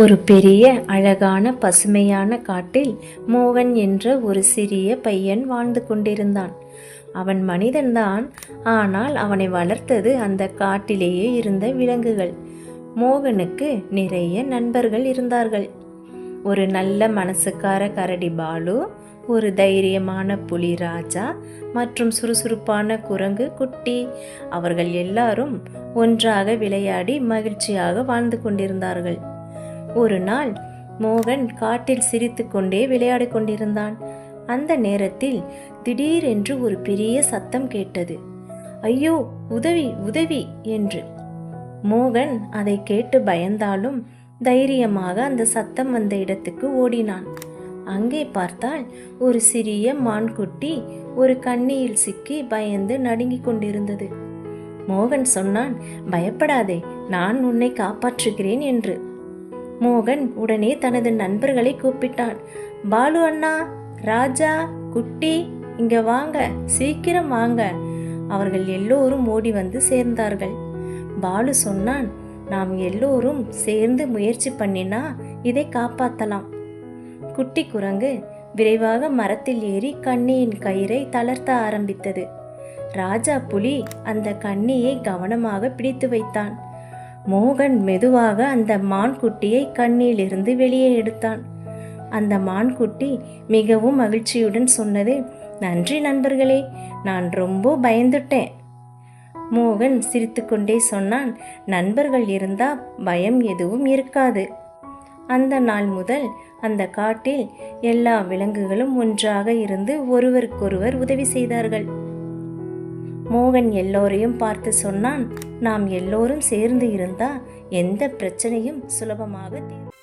ஒரு பெரிய அழகான பசுமையான காட்டில் மோகன் என்ற ஒரு சிறிய பையன் வாழ்ந்து கொண்டிருந்தான். அவன் மனிதன்தான், ஆனால் அவனை வளர்த்தது அந்த காட்டிலேயே இருந்த விலங்குகள். மோகனுக்கு நிறைய நண்பர்கள் இருந்தார்கள். ஒரு நல்ல மனசுக்கார கரடி பாலு, ஒரு தைரியமான புலி ராஜா மற்றும் சுறுசுறுப்பான குரங்கு குட்டி. அவர்கள் எல்லாரும் ஒன்றாக விளையாடி மகிழ்ச்சியாக வாழ்ந்து கொண்டிருந்தார்கள். ஒரு நாள் மோகன் காட்டில் சிரித்து கொண்டே விளையாடி கொண்டிருந்தான். அந்த நேரத்தில் திடீரென்று ஒரு பெரிய சத்தம் கேட்டது. ஐயோ, உதவி உதவி என்று. மோகன் அதை கேட்டு பயந்தாலும் தைரியமாக அந்த சத்தம் வந்த இடத்துக்கு ஓடினான். அங்கே பார்த்தால் ஒரு சிறிய மான்குட்டி ஒரு கண்ணியில் சிக்கி பயந்து நடுங்கிக் கொண்டிருந்தது. மோகன் சொன்னான், பயப்படாதே, நான் உன்னை காப்பாற்றுகிறேன் என்று. மோகன் உடனே தனது நண்பர்களை கூப்பிட்டான். பாலு அண்ணா, ராஜா, குட்டி, இங்க வாங்க, சீக்கிரம் வாங்க. அவர்கள் எல்லோரும் ஓடி வந்து சேர்ந்தார்கள். பாலு சொன்னான், நாம் எல்லோரும் சேர்ந்து முயற்சி பண்ணினா இதை காப்பாத்தலாம். குட்டி குரங்கு விரைவாக மரத்தில் ஏறி கண்ணியின் கயிறை தளர்த்த ஆரம்பித்தது. ராஜா புலி அந்த கண்ணியை கவனமாக பிடித்து வைத்தான். மோகன் மெதுவாக அந்த மான்குட்டியை கண்ணிலிருந்து வெளியே எடுத்தான். அந்த மான்குட்டி மிகவும் மகிழ்ச்சியுடன் சொன்னது, நன்றி நண்பர்களே, நான் ரொம்ப பயந்துட்டேன். மோகன் சிரித்துக்கொண்டே சொன்னான், நண்பர்கள் இருந்தா பயம் எதுவும் இருக்காது. அந்த நாள் முதல் அந்த காட்டில் எல்லா விலங்குகளும் ஒன்றாக இருந்து ஒருவருக்கொருவர் உதவி செய்தார்கள். மோகன் எல்லோரையும் பார்த்து சொன்னான், நாம் எல்லோரும் சேர்ந்து இருந்தா எந்த பிரச்சனையும் சுலபமாக தீரும்.